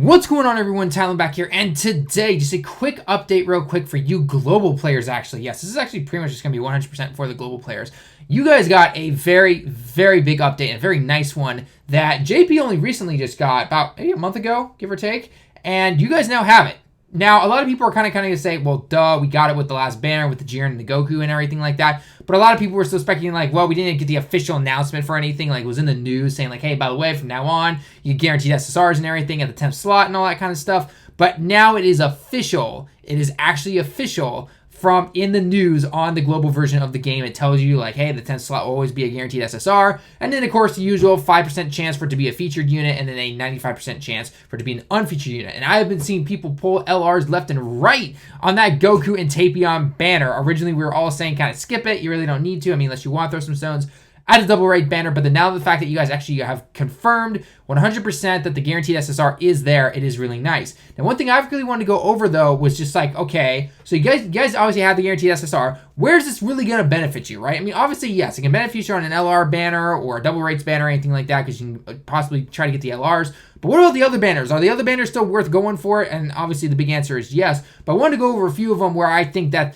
What's going on, everyone? TallenV back here, and today, just a quick update real quick for you global players, actually. Yes, this is actually pretty much just going to be 100% for the global players. You guys got a very, very big update, and a very nice one that JP only recently just got about maybe a month ago, give or take, and you guys now have it. Now, a lot of people are kind of going to say, well, duh, we got it with the last banner, with the Jiren and the Goku and everything like that. But a lot of people were still speculating, like, well, we didn't get the official announcement for anything. Like, it was in the news saying, like, hey, by the way, from now on, you guaranteed SSRs and everything at the 10th slot and all that kind of stuff. But now it is official. It is actually official from in the news on the global version of the game. It tells you, like, hey, the 10th slot will always be a guaranteed SSR. And then, of course, the usual 5% chance for it to be a featured unit and then a 95% chance for it to be an unfeatured unit. And I have been seeing people pull LRs left and right on that Goku and Tapion banner. Originally, we were all saying kind of skip it. You really don't need to. I mean, unless you want to throw some stones. Add a double rate banner, but then now the fact that you guys actually have confirmed 100% that the guaranteed SSR is there, it is really nice. Now, one thing I really wanted to go over, though, was just like, okay, so you guys obviously have the guaranteed SSR. Where's this really going to benefit you, right? I mean, obviously, yes, it can benefit you on an LR banner or a double rates banner or anything like that, because you can possibly try to get the LRs. But what about the other banners? Are the other banners still worth going for? And obviously, the big answer is yes. But I wanted to go over a few of them where I think that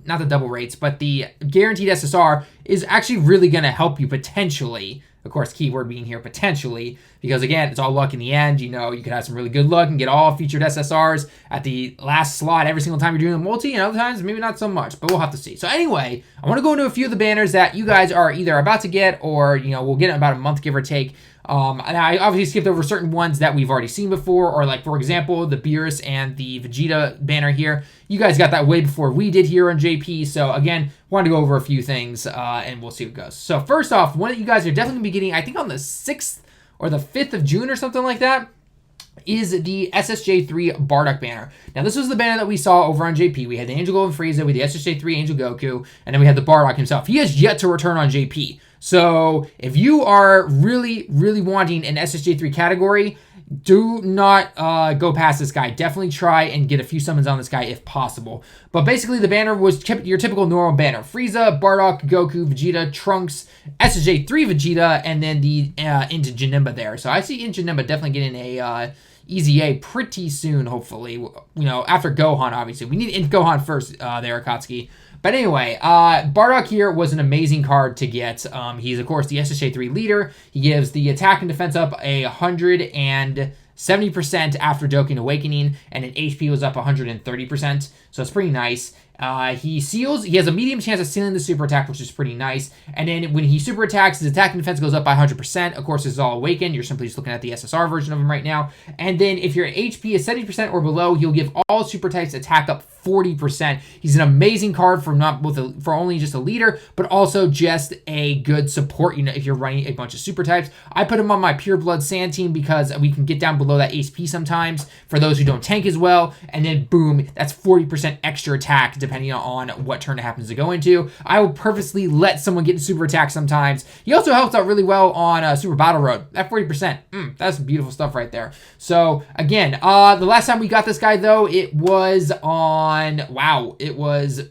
not the double rates, but the guaranteed SSR is actually really going to help you potentially. Of course, keyword being here, potentially, because again, it's all luck in the end. You know, you could have some really good luck and get all featured SSRs at the last slot every single time you're doing a multi, and other times, maybe not so much, but we'll have to see. So anyway, I want to go into a few of the banners that you guys are either about to get or, you know, we'll get in about a month, give or take. And I obviously skipped over certain ones that we've already seen before, or like, for example, the Beerus and the Vegeta banner here. You guys got that way before we did here on JP. So again, wanted to go over a few things, and we'll see what goes. So first off, one that you guys are definitely going to be getting, I think on the 6th or the 5th of June or something like that, is the SSJ3 Bardock banner. Now, this was the banner that we saw over on JP. We had the Angel Goku and Frieza with the SSJ3 Angel Goku, and then we had the Bardock himself. He has yet to return on JP. So if you are really, really wanting an SSJ3 category, do not go past this guy. Definitely try and get a few summons on this guy if possible. But basically, the banner was your typical normal banner. Frieza, Bardock, Goku, Vegeta, Trunks, SSJ3 Vegeta, and then the into Janemba there. So I see into Janemba definitely getting a Easy A pretty soon, hopefully. You know, after Gohan, obviously. We need Gohan first there, Akatsuki. But anyway, Bardock here was an amazing card to get. He's, of course, the SSJ3 leader. He gives the attack and defense up 170% after Dokkan Awakening, and an HP was up 130%, so it's pretty nice. He has a medium chance of sealing the super attack, which is pretty nice. And then when he super attacks, his attack and defense goes up by 100%. Of course, this is all awakened. You're simply just looking at the SSR version of him right now. And then if your HP is 70% or below, he'll give all super types attack up 40%. He's an amazing card for only just a leader, but also just a good support unit if you're running a bunch of super types. I put him on my Pure Blood Sand team because we can get down below that HP sometimes for those who don't tank as well. And then boom, that's 40% extra attack depending on what turn it happens to go into. I will purposely let someone get super attack sometimes. He also helps out really well on Super Battle Road. That 40%, that's beautiful stuff right there. So again, the last time we got this guy though, it was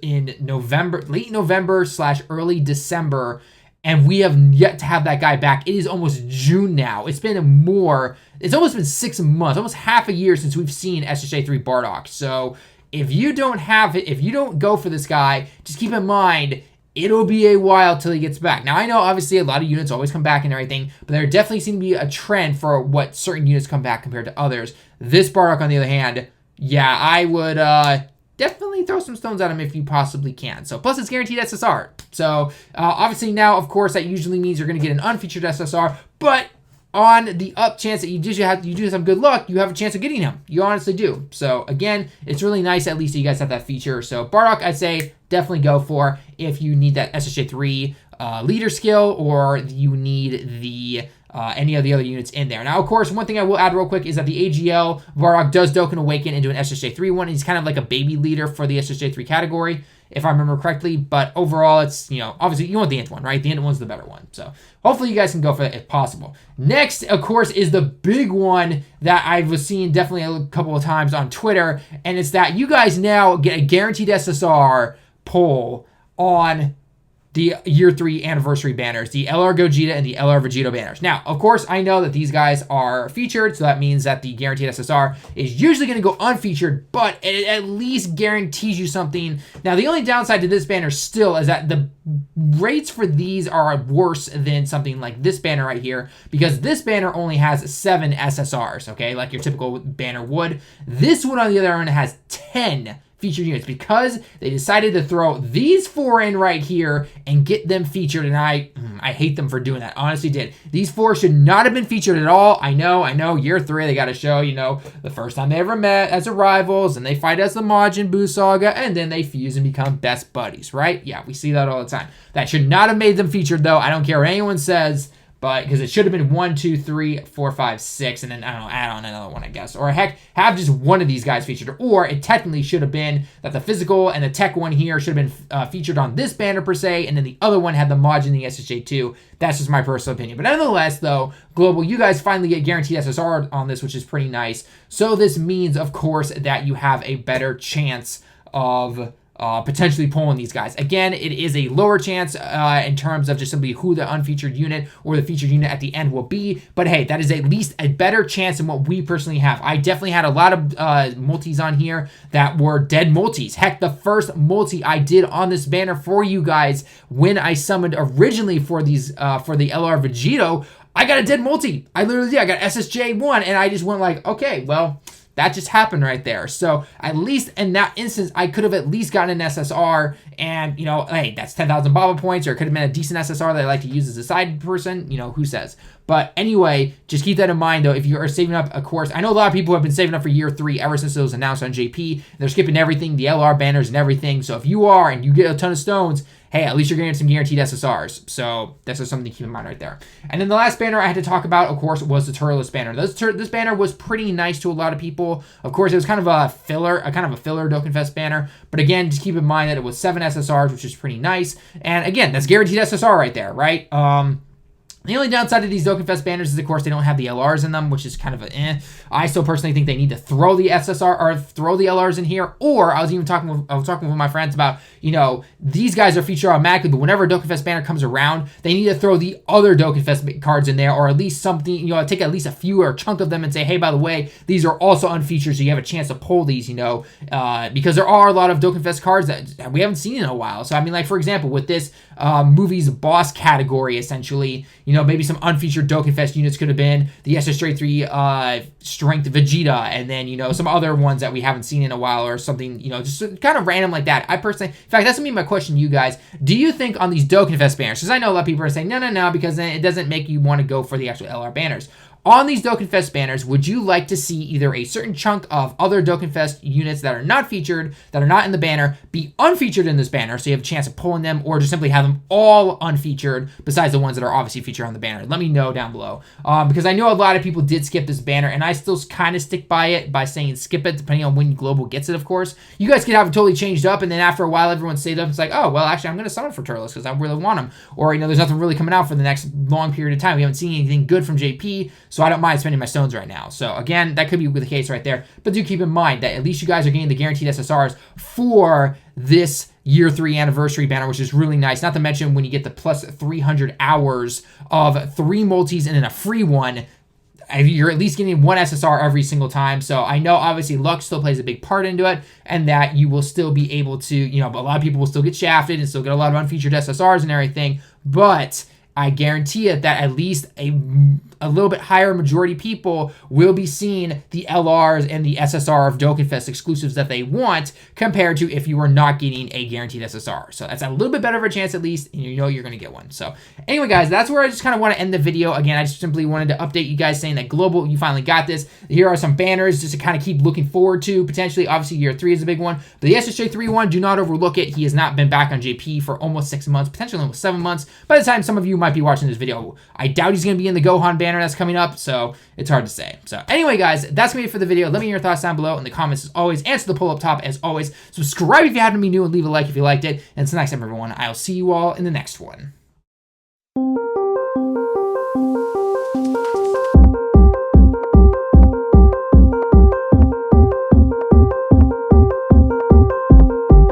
in November, late November / early December, and we have yet to have that guy back. It is almost June now. It's almost been 6 months, almost half a year since we've seen SSJ3 Bardock. So if you don't have it, if you don't go for this guy, just keep in mind, it'll be a while till he gets back. Now, I know, obviously, a lot of units always come back and everything, but there definitely seems to be a trend for what certain units come back compared to others. This Bardock, on the other hand, yeah, I would definitely throw some stones at him if you possibly can. So, plus it's guaranteed SSR. So, obviously now, of course, that usually means you're going to get an unfeatured SSR, but on the up chance that you do some good luck, you have a chance of getting him. You honestly do. So again, it's really nice at least that you guys have that feature. So Bardock, I'd say definitely go for if you need that SSJ3 leader skill, or you need the any of the other units in there. Now, of course, one thing I will add real quick is that the AGL Bardock does Dokkan Awaken into an SSJ3 one. He's kind of like a baby leader for the SSJ3 category, if I remember correctly. But overall, it's, you know, obviously you want the Int one, right? The Int one's the better one. So hopefully you guys can go for that if possible. Next, of course, is the big one that I was seeing definitely a couple of times on Twitter, and it's that you guys now get a guaranteed SSR pull on the year 3 anniversary banners, the LR Gogeta and the LR Vegito banners. Now, of course, I know that these guys are featured, so that means that the guaranteed SSR is usually going to go unfeatured, but it at least guarantees you something. Now, the only downside to this banner still is that the rates for these are worse than something like this banner right here, because this banner only has 7 SSRs, okay, like your typical banner would. This one, on the other hand, has 10 featured units, because they decided to throw these 4 in right here and get them featured, and I hate them for doing that. Honestly did. These 4 should not have been featured at all. I know, year 3, they got to show, the first time they ever met as rivals, and they fight as the Majin Buu Saga, and then they fuse and become best buddies, right? Yeah, we see that all the time. That should not have made them featured, though. I don't care what anyone says, but because it should have been 1, 2, 3, 4, 5, 6, and then, I don't know, add on another one, I guess. Or heck, have just one of these guys featured. Or it technically should have been that the physical and the tech one here should have been featured on this banner per se, and then the other one had the Majin and the SSJ2. That's just my personal opinion. But nonetheless, though, Global, you guys finally get guaranteed SSR on this, which is pretty nice. So this means, of course, that you have a better chance of potentially pulling these guys. Again, it is a lower chance in terms of just simply who the unfeatured unit or the featured unit at the end will be, but hey, that is at least a better chance than what we personally have. I definitely had a lot of multis on here that were dead multis. Heck, the first multi I did on this banner for you guys when I summoned originally for these for the LR Vegito, I got a dead multi. I literally did. I got SSJ1, and I just went like, okay, well, that just happened right there. So at least in that instance, I could have at least gotten an SSR, and, hey, that's 10,000 Baba points, or it could have been a decent SSR that I like to use as a side person, who says. But anyway, just keep that in mind, though. If you are saving up, of course, I know a lot of people have been saving up for year 3 ever since it was announced on JP. They're skipping everything, the LR banners and everything. So if you are, and you get a ton of stones, hey, at least you're getting some guaranteed SSRs. So that's just something to keep in mind right there. And then the last banner I had to talk about, of course, was the Turles banner. This banner was pretty nice to a lot of people. Of course, it was kind of a filler Dokkanfest banner. But again, just keep in mind that it was 7 SSRs, which is pretty nice. And again, that's guaranteed SSR right there, right? The only downside to these Dokkanfest banners is, of course, they don't have the LRs in them, which is kind of a I still personally think they need to throw the SSR or throw the LRs in here. Or I was talking with my friends about, these guys are featured automatically, but whenever a Dokkanfest banner comes around, they need to throw the other Dokkanfest cards in there, or at least something, take at least a few or a chunk of them and say, hey, by the way, these are also unfeatured, so you have a chance to pull these, because there are a lot of Dokkanfest cards that we haven't seen in a while. So, I mean, like, for example, with this movie's boss category, essentially, maybe some unfeatured Dokkanfest units could have been the SSJ3 Strength Vegeta, and then, some other ones that we haven't seen in a while, or something, just kind of random like that. I personally, in fact, that's going to be my question to you guys. Do you think on these Dokkanfest banners, because I know a lot of people are saying, no, because then it doesn't make you want to go for the actual LR banners. On these Dokkanfest banners, would you like to see either a certain chunk of other Dokkanfest units that are not featured, that are not in the banner, be unfeatured in this banner, so you have a chance of pulling them, or just simply have them all unfeatured, besides the ones that are obviously featured on the banner? Let me know down below. Because I know a lot of people did skip this banner, and I still kind of stick by it by saying skip it, depending on when Global gets it, of course. You guys could have it totally changed up, and then after a while, everyone saved up. It's like, oh, well, actually, I'm going to summon for Turles because I really want them. Or, there's nothing really coming out for the next long period of time. We haven't seen anything good from JP, so I don't mind spending my stones right now. So again, that could be the case right there. But do keep in mind that at least you guys are getting the guaranteed SSRs for this year 3 anniversary banner, which is really nice. Not to mention when you get the plus 300 hours of 3 multis and then a free one, you're at least getting 1 SSR every single time. So I know obviously luck still plays a big part into it, and that you will still be able to, a lot of people will still get shafted and still get a lot of unfeatured SSRs and everything, but I guarantee it that at least a little bit higher majority people will be seeing the LRs and the SSR of Dokkanfest exclusives that they want, compared to if you were not getting a guaranteed SSR. So that's a little bit better of a chance at least, and you're going to get one. So anyway, guys, that's where I just kind of want to end the video. Again, I just simply wanted to update you guys saying that Global, you finally got this. Here are some banners just to kind of keep looking forward to, potentially. Obviously, year 3 is a big one. But the SSJ3 one, do not overlook it. He has not been back on JP for almost 6 months, potentially almost 7 months. By the time some of you might be watching this video, I doubt he's going to be in the Gohan banner that's coming up, so it's hard to say. So anyway, guys, that's going to be it for the video. Let me know your thoughts down below in the comments as always. Answer the poll up top as always. Subscribe if you happen to be new, and leave a like if you liked it. And until next time, everyone, I'll see you all in the next one.